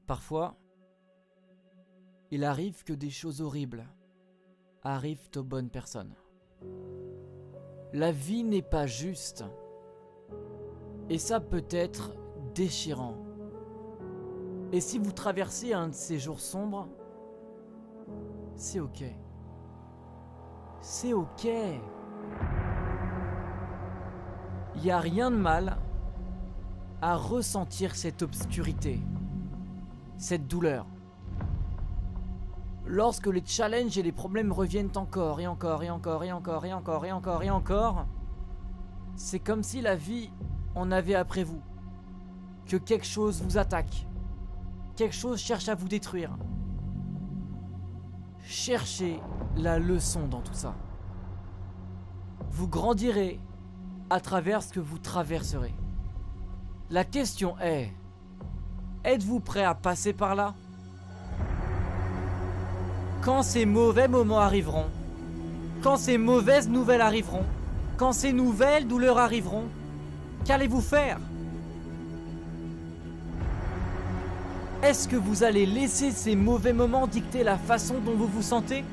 Parfois, il arrive que des choses horribles arrivent aux bonnes personnes. La vie n'est pas juste. Et ça peut être déchirant. Et si vous traversez un de ces jours sombres, c'est ok. C'est ok. Il n'y a rien de mal à ressentir cette obscurité, cette douleur. Lorsque les challenges et les problèmes reviennent encore et encore et encore et encore et encore et encore et encore, c'est comme si la vie en avait après vous. Que quelque chose vous attaque. Quelque chose cherche à vous détruire. Cherchez la leçon dans tout ça. Vous grandirez à travers ce que vous traverserez. La question est, êtes-vous prêt à passer par là ? Quand ces mauvais moments arriveront, quand ces mauvaises nouvelles arriveront, quand ces nouvelles douleurs arriveront, qu'allez-vous faire ? Est-ce que vous allez laisser ces mauvais moments dicter la façon dont vous vous sentez ?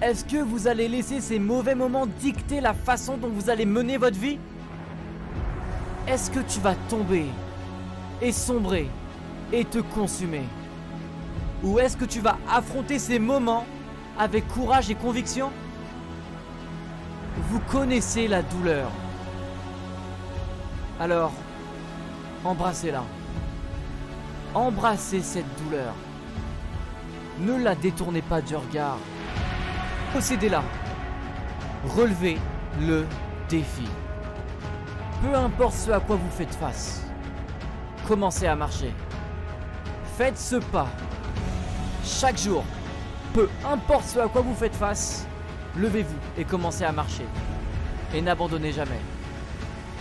Est-ce que vous allez laisser ces mauvais moments dicter la façon dont vous allez mener votre vie ? Est-ce que tu vas tomber et sombrer et te consumer ? Ou est-ce que tu vas affronter ces moments avec courage et conviction ? Vous connaissez la douleur. Alors, embrassez-la. Embrassez cette douleur. Ne la détournez pas du regard. Possédez-la. Relevez le défi. Peu importe ce à quoi vous faites face, commencez à marcher. Faites ce pas. Chaque jour, peu importe ce à quoi vous faites face, levez-vous et commencez à marcher. Et n'abandonnez jamais.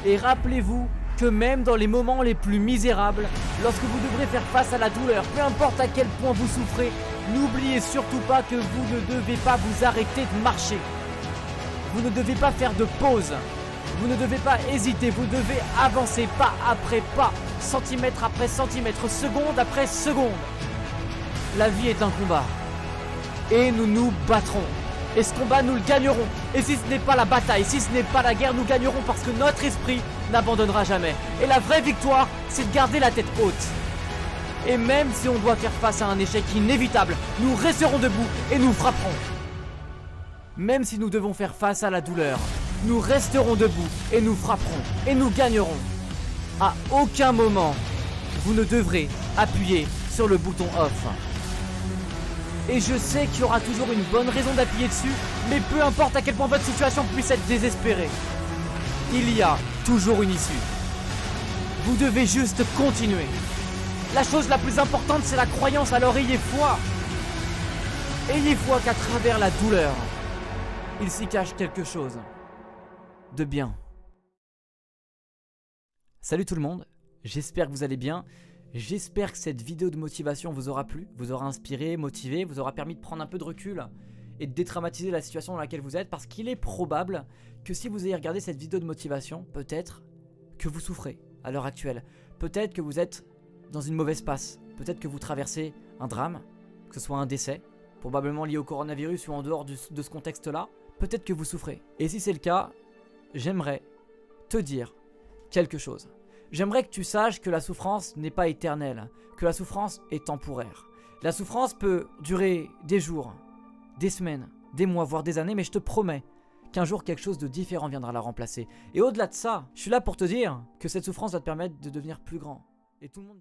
Et rappelez-vous que même dans les moments les plus misérables, lorsque vous devrez faire face à la douleur, peu importe à quel point vous souffrez, n'oubliez surtout pas que vous ne devez pas vous arrêter de marcher. Vous ne devez pas faire de pause. Vous ne devez pas hésiter, vous devez avancer pas après pas, centimètre après centimètre, seconde après seconde. La vie est un combat. Et nous nous battrons. Et ce combat, nous le gagnerons. Et si ce n'est pas la bataille, si ce n'est pas la guerre, nous gagnerons parce que notre esprit n'abandonnera jamais. Et la vraie victoire, c'est de garder la tête haute. Et même si on doit faire face à un échec inévitable, nous resterons debout et nous frapperons. Même si nous devons faire face à la douleur, nous resterons debout et nous frapperons. Et nous gagnerons. À aucun moment, vous ne devrez appuyer sur le bouton off. Et je sais qu'il y aura toujours une bonne raison d'appuyer dessus, mais peu importe à quel point votre situation puisse être désespérée, il y a toujours une issue. Vous devez juste continuer. La chose la plus importante, c'est la croyance, alors ayez foi. Ayez foi qu'à travers la douleur, il s'y cache quelque chose de bien. Salut tout le monde, j'espère que vous allez bien. J'espère que cette vidéo de motivation vous aura plu, vous aura inspiré, motivé, vous aura permis de prendre un peu de recul et de détraumatiser la situation dans laquelle vous êtes, parce qu'il est probable que si vous avez regardé cette vidéo de motivation, peut-être que vous souffrez à l'heure actuelle. Peut-être que vous êtes dans une mauvaise passe. Peut-être que vous traversez un drame, que ce soit un décès, probablement lié au coronavirus ou en dehors de ce contexte-là. Peut-être que vous souffrez. Et si c'est le cas, j'aimerais te dire quelque chose. J'aimerais que tu saches que la souffrance n'est pas éternelle, que la souffrance est temporaire. La souffrance peut durer des jours, des semaines, des mois, voire des années, mais je te promets qu'un jour quelque chose de différent viendra la remplacer. Et au-delà de ça, je suis là pour te dire que cette souffrance va te permettre de devenir plus grand. Et tout le monde...